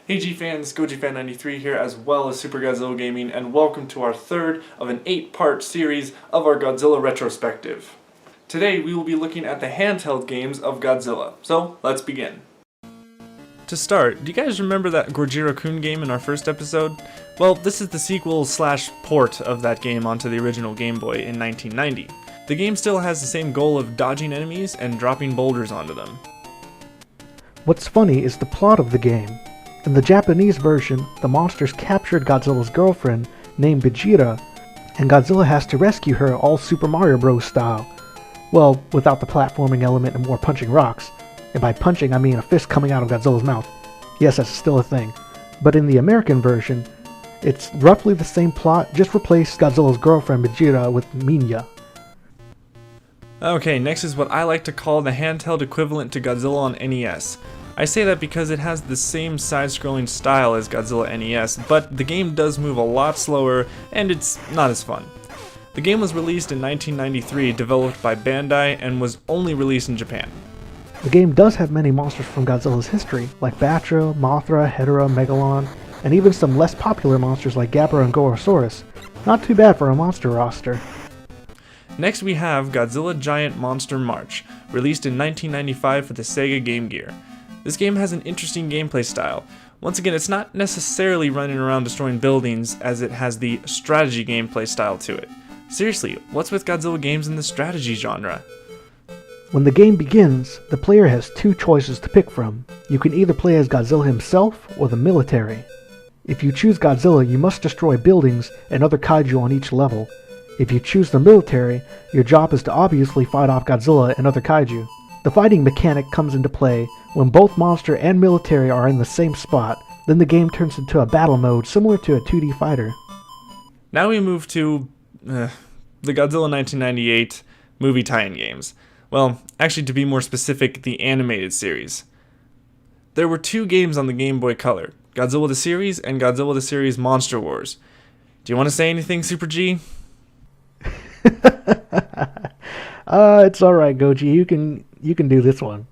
Hey G fans, GoGFan93 here as well as Super Godzilla Gaming, and welcome to our third of an 8-part series of our Godzilla retrospective. Today we will be looking at the handheld games of Godzilla, so let's begin. To start, do you guys remember that Gojira-kun game in our first episode? Well, this is the sequel/port of that game onto the original Game Boy in 1990. The game still has the same goal of dodging enemies and dropping boulders onto them. What's funny is the plot of the game. In the Japanese version, the monsters captured Godzilla's girlfriend, named Vegeta, and Godzilla has to rescue her all Super Mario Bros. Style. Well, without the platforming element and more punching rocks. And by punching, I mean a fist coming out of Godzilla's mouth. Yes, that's still a thing. But in the American version, it's roughly the same plot, just replace Godzilla's girlfriend Vegeta with Minya. Okay, next is what I like to call the handheld equivalent to Godzilla on NES. I say that because it has the same side-scrolling style as Godzilla NES, but the game does move a lot slower, and it's not as fun. The game was released in 1993, developed by Bandai, and was only released in Japan. The game does have many monsters from Godzilla's history, like Batra, Mothra, Hedorah, Megalon, and even some less popular monsters like Gabra and Gorosaurus. Not too bad for a monster roster. Next we have Godzilla Giant Monster March, released in 1995 for the Sega Game Gear. This game has an interesting gameplay style. Once again, it's not necessarily running around destroying buildings, as it has the strategy gameplay style to it. Seriously, what's with Godzilla games in the strategy genre? When the game begins, the player has two choices to pick from. You can either play as Godzilla himself or the military. If you choose Godzilla, you must destroy buildings and other kaiju on each level. If you choose the military, your job is to obviously fight off Godzilla and other kaiju. The fighting mechanic comes into play when both monster and military are in the same spot. Then the game turns into a battle mode similar to a 2D fighter. Now we move to the Godzilla 1998 movie tie-in games. Well, actually, to be more specific, the animated series. There were two games on the Game Boy Color, Godzilla the Series and Godzilla the Series Monster Wars. Do you want to say anything, Super G? It's alright, Goji. You can do this one.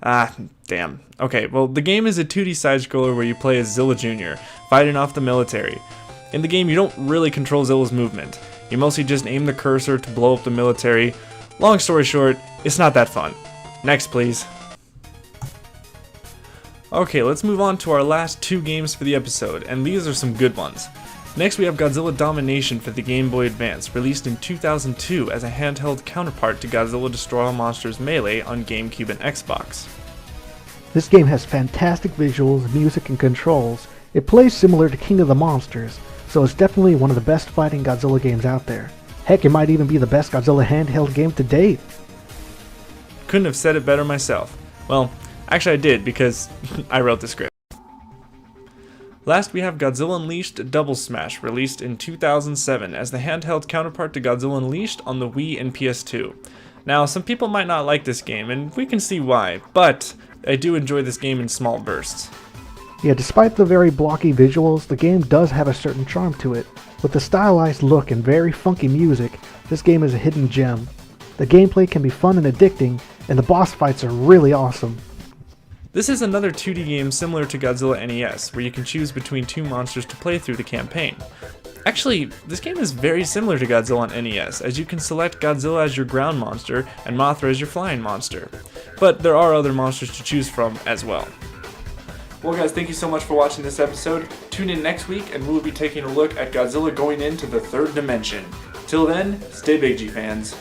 Ah, damn. Okay, well, the game is a 2D side-scroller where you play as Zilla Jr., fighting off the military. In the game, you don't really control Zilla's movement. You mostly just aim the cursor to blow up the military. Long story short, it's not that fun. Next, please. Okay, let's move on to our last two games for the episode, and these are some good ones. Next, we have Godzilla Domination for the Game Boy Advance, released in 2002 as a handheld counterpart to Godzilla Destroy All Monsters Melee on GameCube and Xbox. This game has fantastic visuals, music, and controls. It plays similar to King of the Monsters, so it's definitely one of the best fighting Godzilla games out there. Heck, it might even be the best Godzilla handheld game to date. Couldn't have said it better myself. Well, actually I did, because I wrote the script. Last, we have Godzilla Unleashed Double Smash, released in 2007 as the handheld counterpart to Godzilla Unleashed on the Wii and PS2. Now, some people might not like this game, and we can see why, but I do enjoy this game in small bursts. Yeah, despite the very blocky visuals, the game does have a certain charm to it. With the stylized look and very funky music, this game is a hidden gem. The gameplay can be fun and addicting, and the boss fights are really awesome. This is another 2D game similar to Godzilla NES, where you can choose between two monsters to play through the campaign. Actually, this game is very similar to Godzilla on NES, as you can select Godzilla as your ground monster and Mothra as your flying monster. But there are other monsters to choose from as well. Well guys, thank you so much for watching this episode. Tune in next week and we'll be taking a look at Godzilla going into the third dimension. Till then, stay big, G fans.